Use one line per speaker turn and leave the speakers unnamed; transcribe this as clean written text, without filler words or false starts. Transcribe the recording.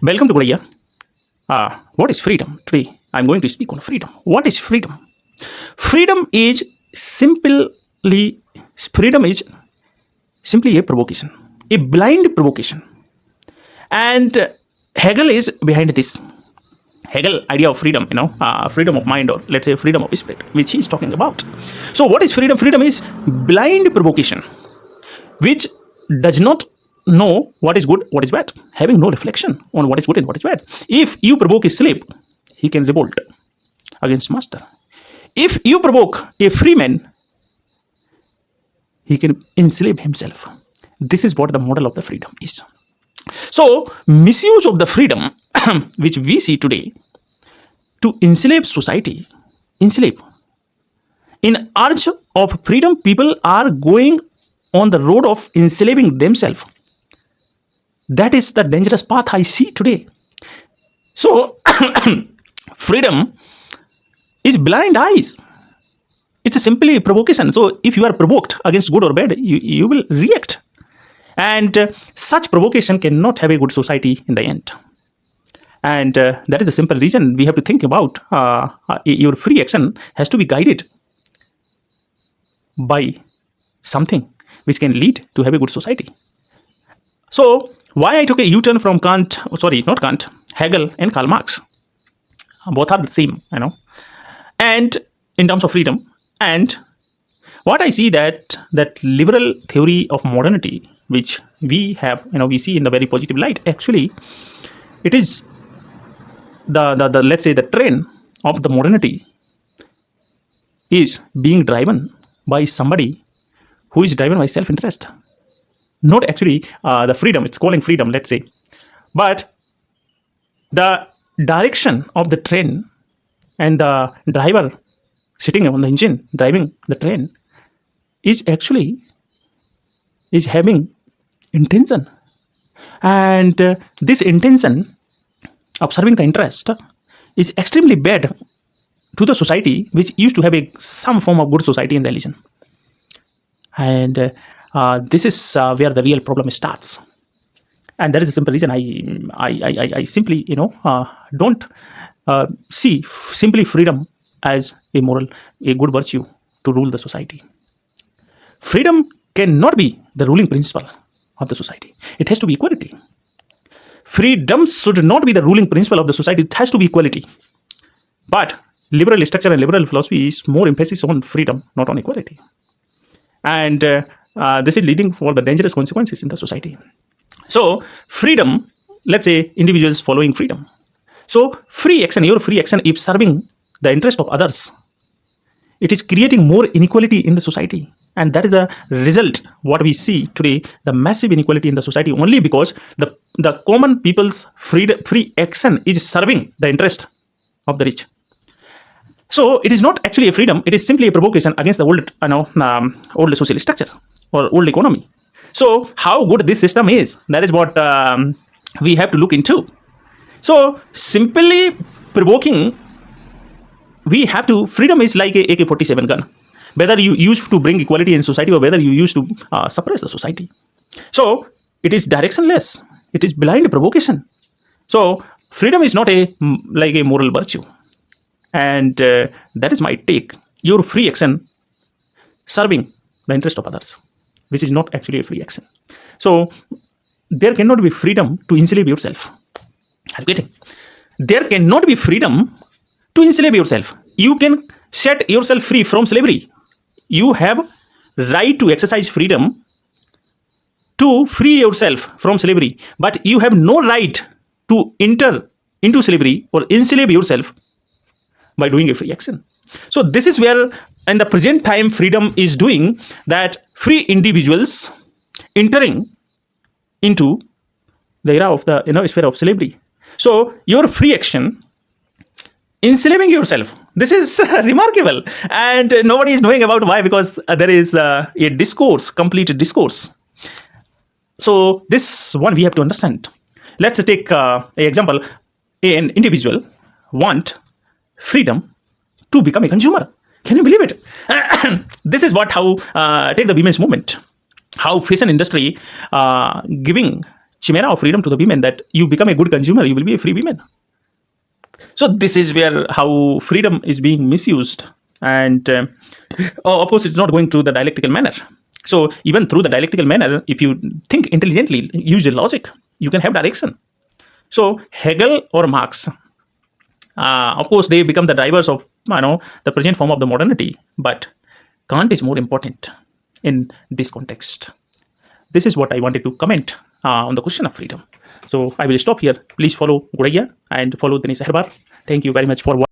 Welcome to Guraya. What is freedom? Today, I'm going to speak on freedom. What is freedom? Freedom is simply freedom is simply a provocation, a blind provocation, and Hegel is behind this. Hegel idea of freedom, freedom of mind, or let's say freedom of spirit, which he's talking about. So, what is freedom? Freedom is blind provocation, which does not know what is good, what is bad, having no reflection on what is good and what is bad. If you provoke a slave, he can revolt against master. If you provoke a free man, he can enslave himself. This is what the model of the freedom is. So, misuse of the freedom, which we see today, to enslave society, enslave. In urge of freedom, people are going on the road of enslaving themselves. That is the dangerous path I see today. So, freedom is blind eyes. It's a simply provocation. So, if you are provoked against good or bad, you will react. And such provocation cannot have a good society in the end. And that is the simple reason we have to think about your free action has to be guided by something which can lead to have a good society. So, why I took a U-turn from Hegel and Karl Marx. Both are the same, And in terms of freedom, and what I see that liberal theory of modernity, which we have, we see in the very positive light. Actually, it is the let's say the train of the modernity is being driven by somebody who is driven by self-interest. Not actually the freedom, it's calling freedom, let's say. But the direction of the train and the driver sitting on the engine driving the train is having intention. And this intention of serving the interest is extremely bad to the society, which used to have some form of good society and religion. And this is where the real problem starts. And that is the simple reason I simply don't see simply freedom as a good virtue to rule the society. Freedom cannot be the ruling principle of the society. It has to be equality. Freedom should not be the ruling principle of the society. It has to be equality. But liberal structure and liberal philosophy is more emphasis on freedom, not on equality. And this is leading for the dangerous consequences in the society. So, freedom, let's say individuals following freedom. So, your free action, if serving the interest of others, it is creating more inequality in the society. And that is the result, what we see today, the massive inequality in the society, only because the common people's free action is serving the interest of the rich. So, it is not actually a freedom, it is simply a provocation against the old social structure or old economy. So, how good this system is, that is what we have to look into. So, simply provoking, freedom is like a AK-47 gun. Whether you use to bring equality in society or whether you use to suppress the society. So, it is directionless. It is blind provocation. So, freedom is not like a moral virtue. And that is my take. Your free action serving the interest of others, which is not actually a free action. So, there cannot be freedom to enslave yourself. Are you getting? There cannot be freedom to enslave yourself. You can set yourself free from slavery. You have right to exercise freedom to free yourself from slavery, but you have no right to enter into slavery or enslave yourself by doing a free action. So this is where, in the present time, freedom is doing that. Free individuals entering into the era of the sphere of slavery. So your free action, enslaving yourself. This is remarkable, and nobody is knowing about why, because there is a complete discourse. So this one we have to understand. Let's take an example. An individual want freedom to become a consumer. Can you believe it? This is how take the women's movement, how fashion industry giving chimera of freedom to the women that you become a good consumer, you will be a free woman. So this is where how freedom is being misused, and of course, it's not going through the dialectical manner. So even through the dialectical manner, if you think intelligently, use your logic, you can have direction. So Hegel or Marx, of course, they become the drivers of the present form of the modernity. But Kant is more important in this context. This is what I wanted to comment on the question of freedom. So I will stop here. Please follow Guraya and follow Dinesh Ahirwar. Thank you very much for watching.